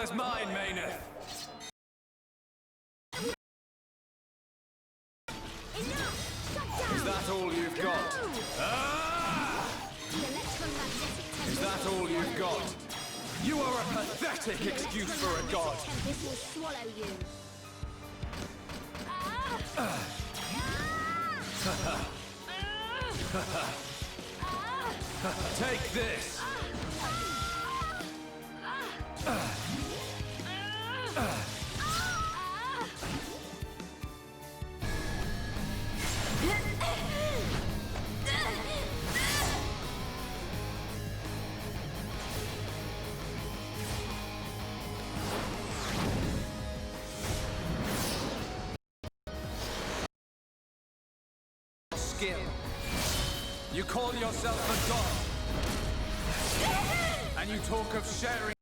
is mine, Maynard. Is that all you've got? Ah! Is that all you've got? You are a pathetic excuse for a god. This will swallow you. Take this. Skill. You call yourself a god, and you talk of sharing.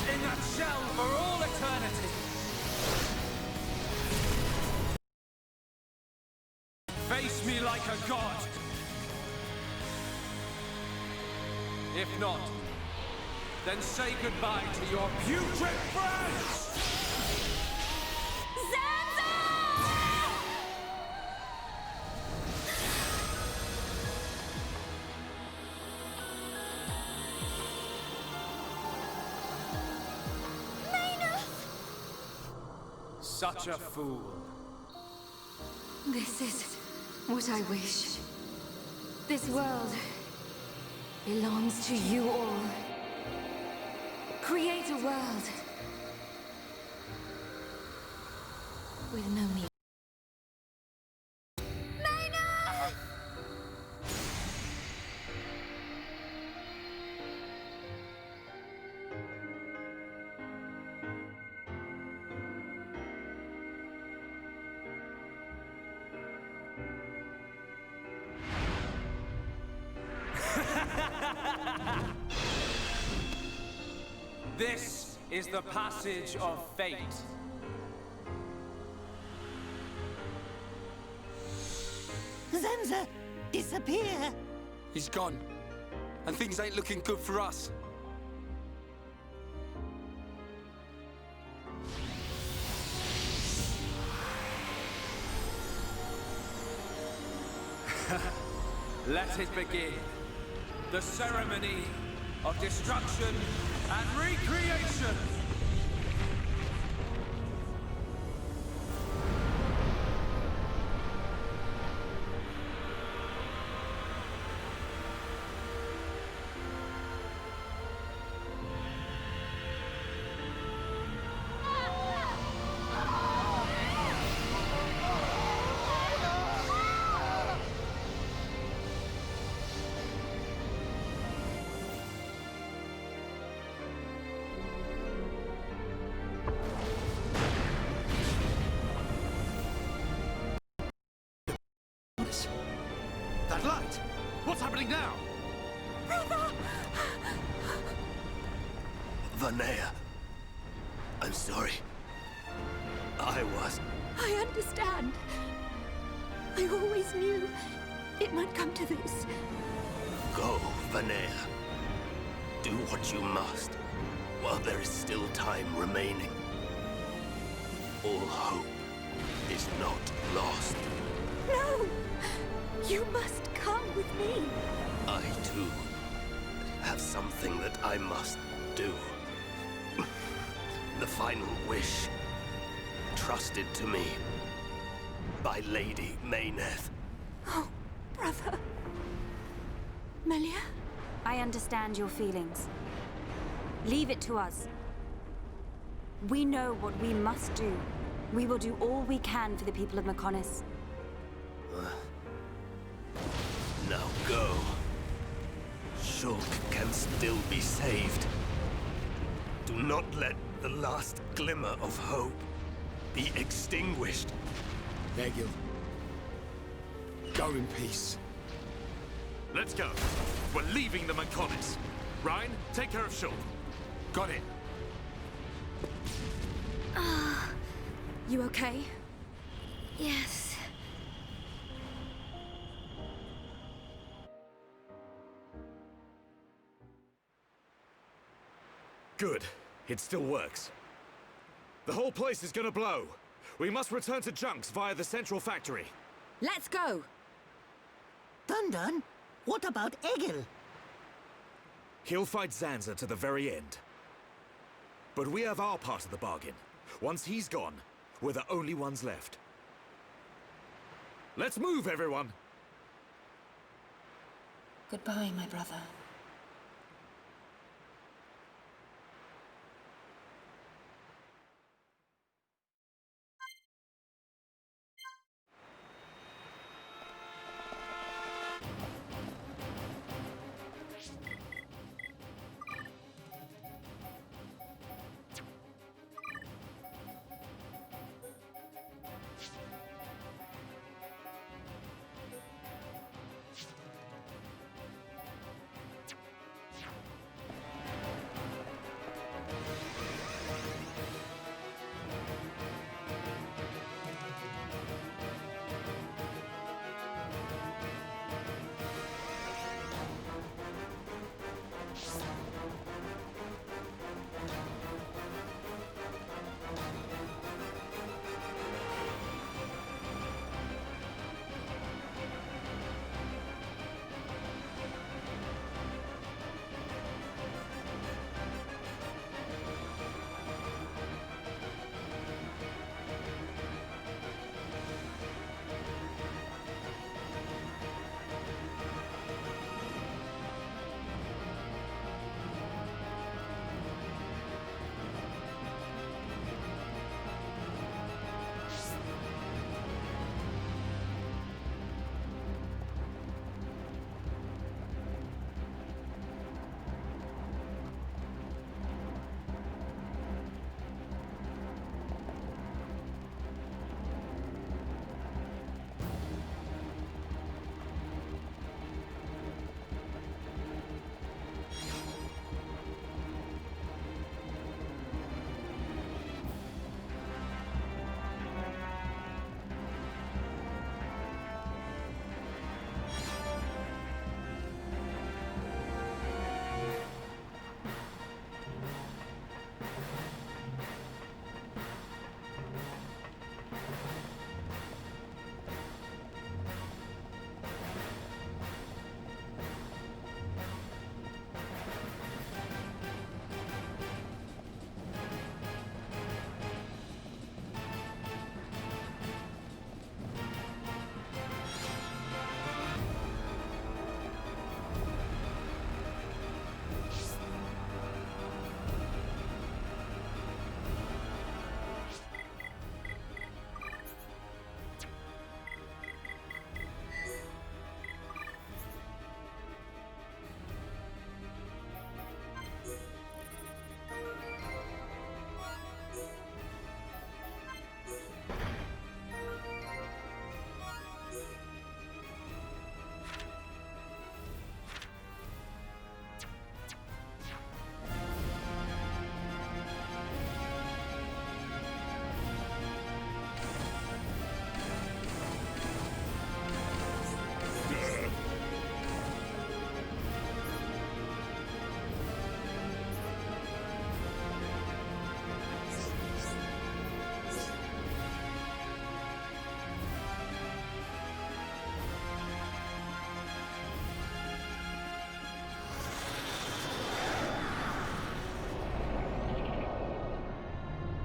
In that shell for all eternity. Face me like a god. If not, then say goodbye to your putrid friends! Such a fool. This is what I wish. This world belongs to you all. Create a world with no me. This is the passage of fate. Zanza, disappear! He's gone. And things ain't looking good for us. Let it begin. The ceremony of destruction and recreation. That light! What's happening now? Vanea, I'm sorry. I understand. I always knew it might come to this. Go, Vanea. Do what you must, while there is still time remaining. All hope is not lost. No! You must come with me. I, too, have something that I must do. The final wish, trusted to me by Lady Mayneth. Oh, brother. Melia? I understand your feelings. Leave it to us. We know what we must do. We will do all we can for the people of Mechonis. Now go. Shulk can still be saved. Do not let the last glimmer of hope be extinguished. Egil. Go in peace. Let's go. We're leaving the Mechonis. Ryan, take care of Shulk. Got it. You okay? Yes. Good. It still works. The whole place is gonna blow. We must return to Junks via the central factory. Let's go! Dun, what about Egil? He'll fight Zanza to the very end. But we have our part of the bargain. Once he's gone, we're the only ones left. Let's move, everyone! Goodbye, my brother.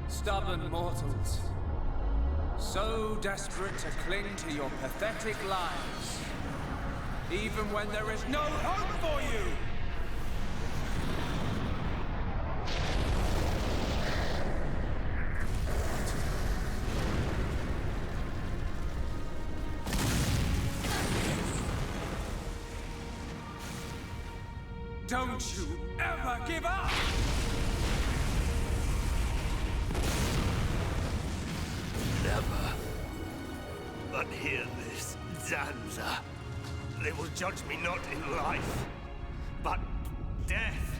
Stubborn mortals, so desperate to cling to your pathetic lives, even when there is no hope for you! Don't you ever give up! Never. But hear this, Zanza. They will judge me not in life, but death.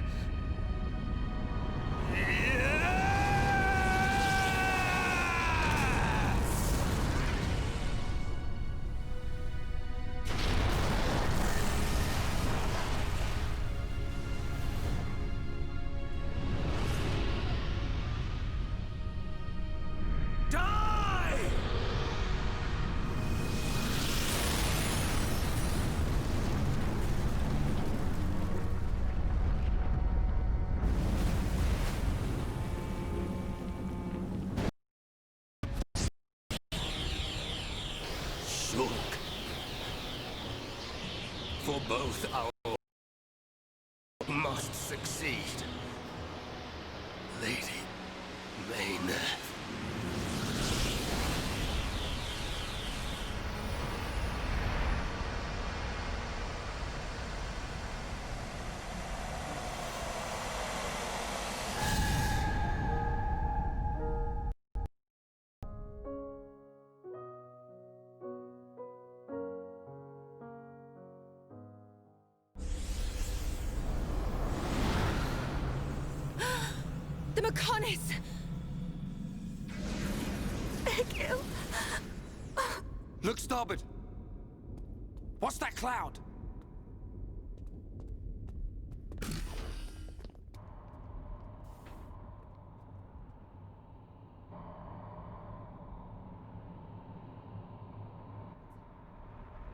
Yeah! Both our must succeed. Lady Maynard. The Mechonis! Egil! Look starboard. What's that cloud?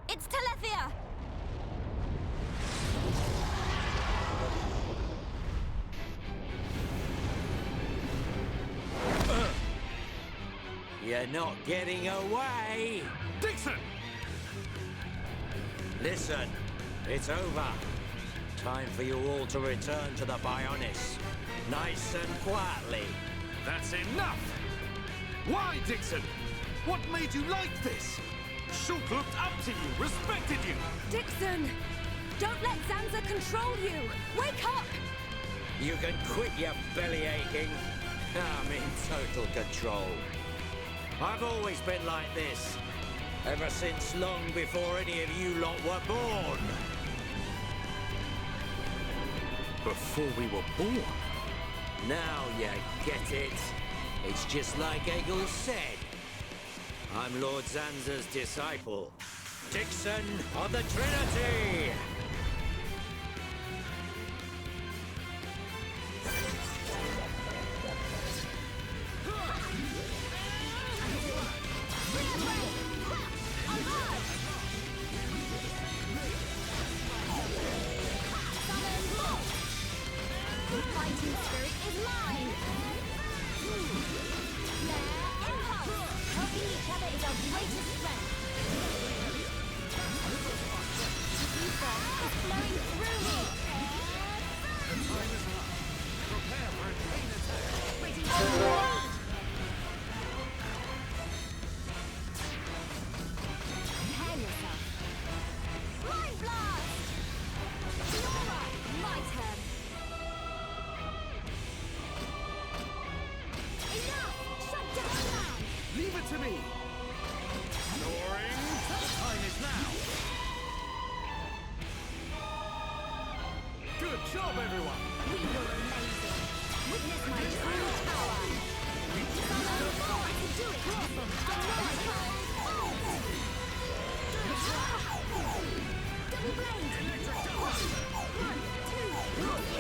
It's Telethia! You're not getting away! Dixon! Listen, it's over. Time for you all to return to the Bionis. Nice and quietly. That's enough! Why, Dixon? What made you like this? Shulk looked up to you, respected you! Dixon! Don't let Zanza control you! Wake up! You can quit your belly aching. I'm in total control. I've always been like this. Ever since long before any of you lot were born. Before we were born? Now you get it. It's just like Egil said. I'm Lord Zanza's disciple. Dixon of the Trinity! Fighting spirit is mine! Their impulse! Helping each other is our greatest strength! Ether is flowing through me! Prepare for a chain attack. Waiting for me! Prepare yourself! Mind blast! Nora, my turn! Enough! Shut down now! Leave it to me! Soaring! Time is now! Good job, everyone! We were amazing! Witness my true power! I can do it! On my turn! Double blade! One, two, this is not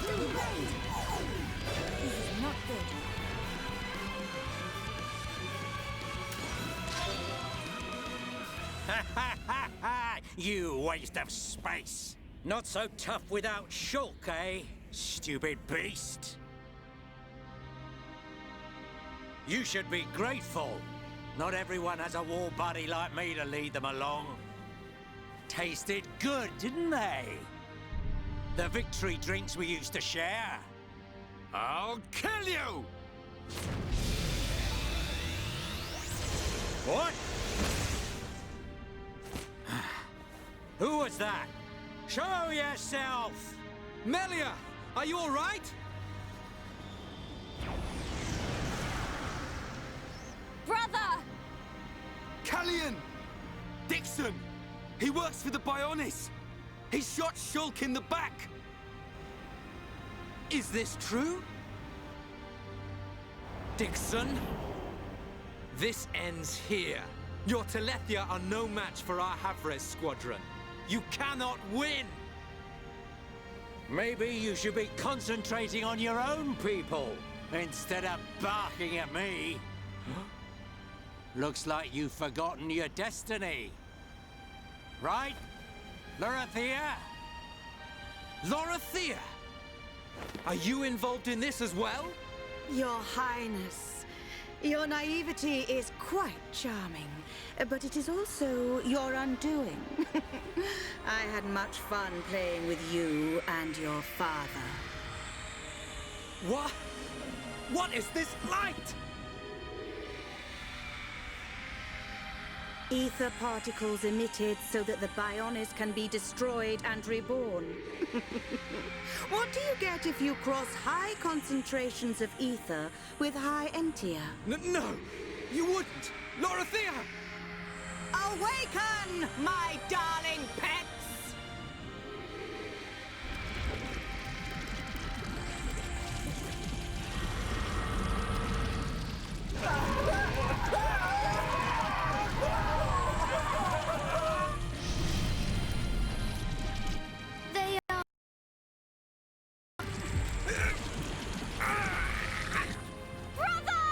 good! This is not good. You waste of space! Not so tough without Shulk, eh? Stupid beast! You should be grateful. Not everyone has a war buddy like me to lead them along. Tasted good, didn't they? The victory drinks we used to share. I'll kill you! What? Who was that? Show yourself! Melia, are you all right? Brother! Callian! Dixon! He works for the Bionis! He shot Shulk in the back! Is this true? Dixon? This ends here. Your Telethia are no match for our Havres squadron. You cannot win! Maybe you should be concentrating on your own people instead of barking at me. Looks like you've forgotten your destiny. Right, Lorithia? Lorithia! Are you involved in this as well? Your Highness, your naivety is quite charming, but it is also your undoing. I had much fun playing with you and your father. What? What is this light? Ether particles emitted so that the Bionis can be destroyed and reborn. What do you get if you cross high concentrations of ether with high entia? No, you wouldn't! Lorothea! Awaken, my darling pets! They are... Brother!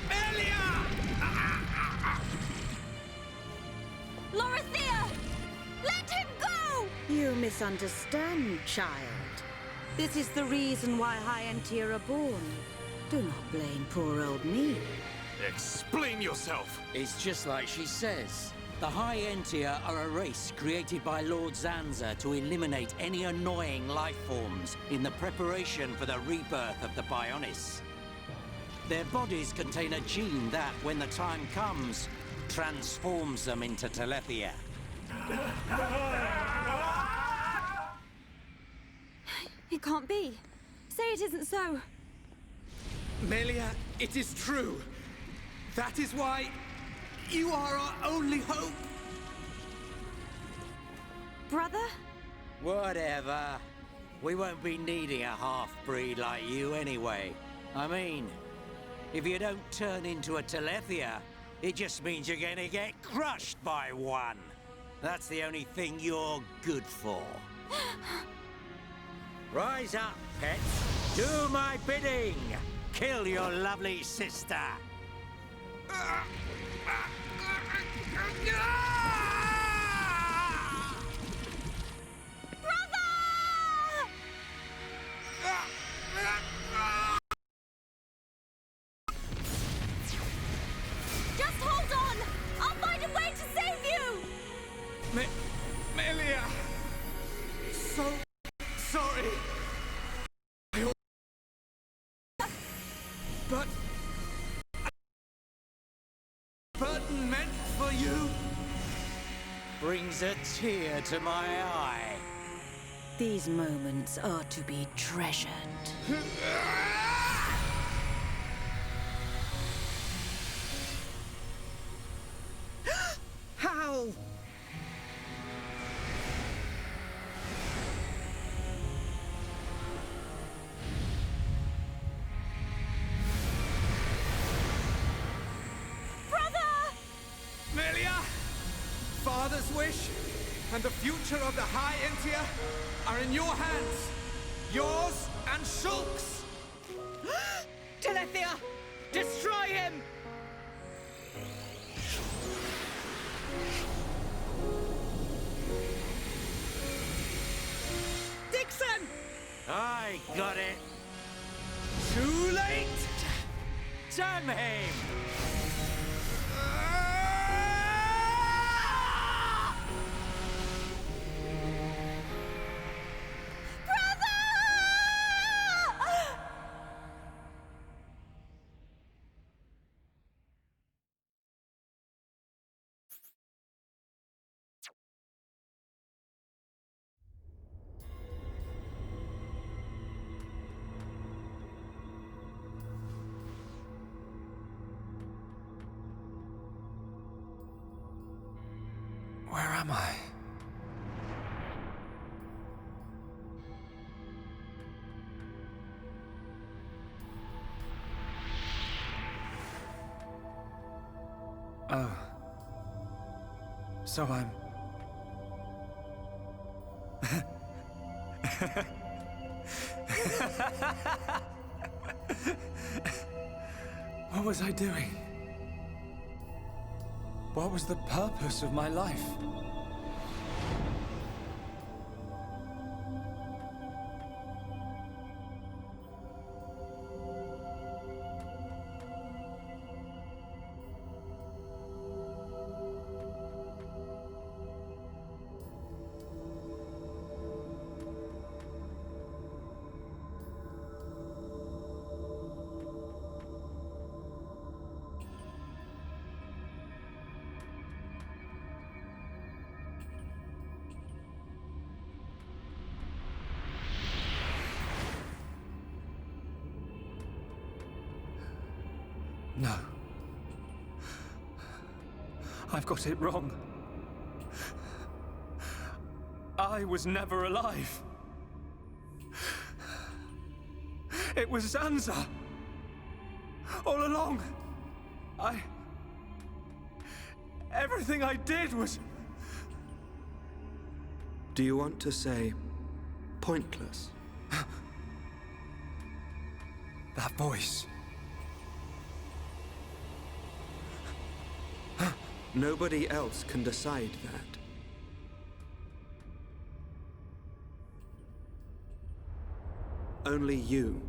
Melia! Lorothea! Let him go! You misunderstand, child. This is the reason why high entia are born. Do not blame poor old me. Explain yourself! It's just like she says. The High Entia are a race created by Lord Zanza to eliminate any annoying life forms in the preparation for the rebirth of the Bionis. Their bodies contain a gene that, when the time comes, transforms them into Telethia. It can't be. Say it isn't so. Melia, it is true. That is why you are our only hope. Brother? Whatever. We won't be needing a half-breed like you anyway. I mean, if you don't turn into a Telethia, it just means you're gonna get crushed by one. That's the only thing you're good for. Rise up, pets. Do my bidding. Kill your lovely sister. Just hold on! I'll find a way to save you! Melia! So sorry. But burden meant for you Brings a tear to my eye. These moments are to be treasured. How? Melia! Father's wish and the future of the High Entia are in your hands. Yours and Shulk's. Telethia! Destroy him! Dixon! I got it. Too late! Damn him! Where am I? Oh. So I'm... What was I doing? What was the purpose of my life? No. I've got it wrong. I was never alive. It was Zanza. All along. Everything I did was... Do you want to say pointless? That voice. Nobody else can decide that. Only you.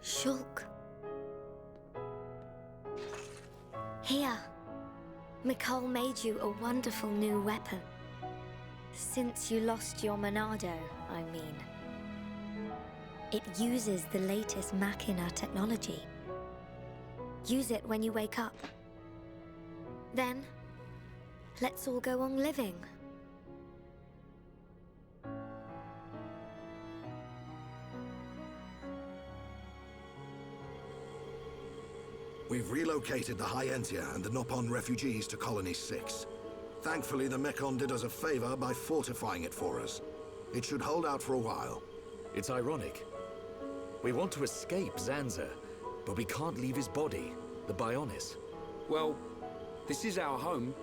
Shulk. Here. Mikol made you a wonderful new weapon. Since you lost your Monado, I mean. It uses the latest Machina technology. Use it when you wake up. Then, let's all go on living. We've relocated the High Entia and the Nopon refugees to Colony 6. Thankfully, the Mekon did us a favor by fortifying it for us. It should hold out for a while. It's ironic. We want to escape Zanza, but we can't leave his body, the Bionis. Well, this is our home.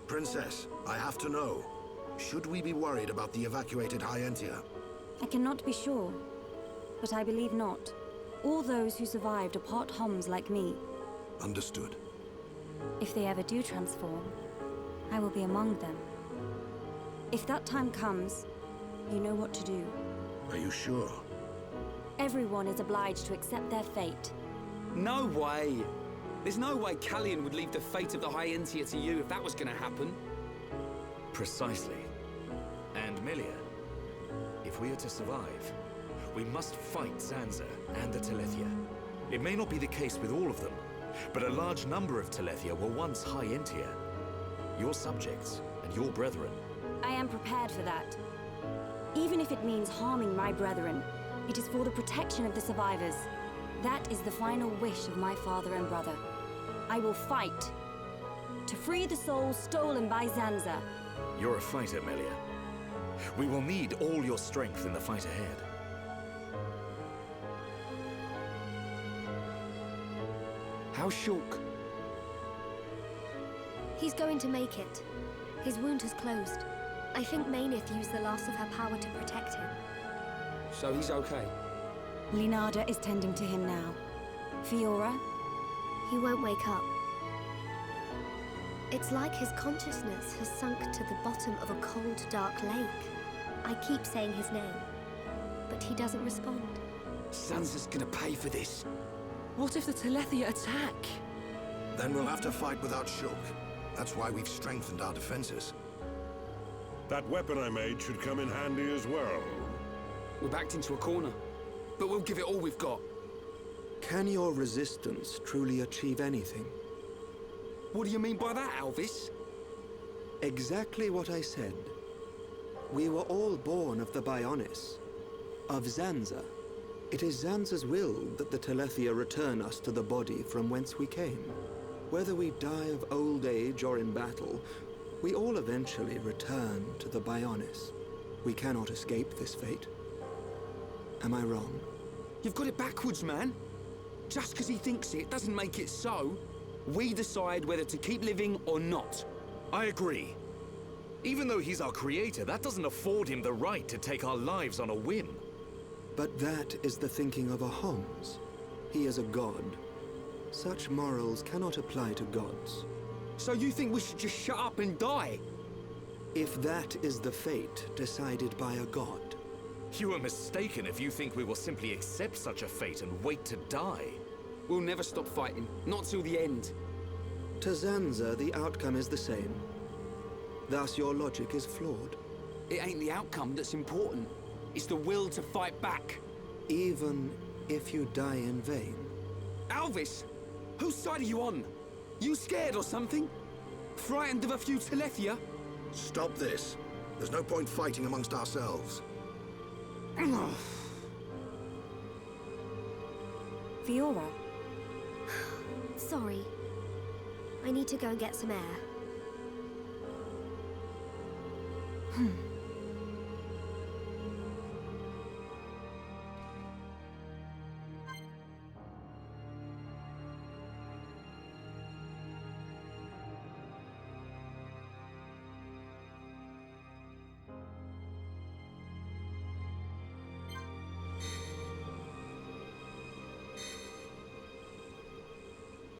Princess, I have to know. Should we be worried about the evacuated High Entia? I cannot be sure, but I believe not. All those who survived are part Homs like me. Understood. If they ever do transform, I will be among them. If that time comes, you know what to do. Are you sure? Everyone is obliged to accept their fate. No way! There's no way Callian would leave the fate of the High Entia to you if that was gonna happen. Precisely. And Milia, if we are to survive, we must fight Zanza and the Telethia. It may not be the case with all of them, but a large number of Telethia were once High Entia. Your subjects and your brethren. I am prepared for that. Even if it means harming my brethren, it is for the protection of the survivors. That is the final wish of my father and brother. I will fight to free the souls stolen by Zanza. You're a fighter, Melia. We will need all your strength in the fight ahead. How's Shulk? He's going to make it. His wound has closed. I think Mainith used the last of her power to protect him. So he's okay? Linada is tending to him now. Fiora? He won't wake up. It's like his consciousness has sunk to the bottom of a cold, dark lake. I keep saying his name, but he doesn't respond. Zanza's gonna pay for this. What if the Telethia attack? Then we'll have to fight without Shulk. That's why we've strengthened our defenses. That weapon I made should come in handy as well. We're backed into a corner, but we'll give it all we've got. Can your resistance truly achieve anything? What do you mean by that, Alvis? Exactly what I said. We were all born of the Bionis, of Zanza. It is Zanza's will that the Telethia return us to the body from whence we came. Whether we die of old age or in battle, we all eventually return to the Bionis. We cannot escape this fate. Am I wrong? You've got it backwards, man. Just because he thinks it doesn't make it so. We decide whether to keep living or not. I agree. Even though he's our creator, that doesn't afford him the right to take our lives on a whim. But that is the thinking of a Homs. He is a god. Such morals cannot apply to gods. So you think we should just shut up and die? If that is the fate decided by a god. You are mistaken if you think we will simply accept such a fate and wait to die. We'll never stop fighting, not till the end. To Zanza, the outcome is the same. Thus your logic is flawed. It ain't the outcome that's important. It's the will to fight back. Even if you die in vain. Alvis! Whose side are you on? You scared or something? Frightened of a few Telethia? Stop this. There's no point fighting amongst ourselves. Fiora. Sorry. I need to go and get some air.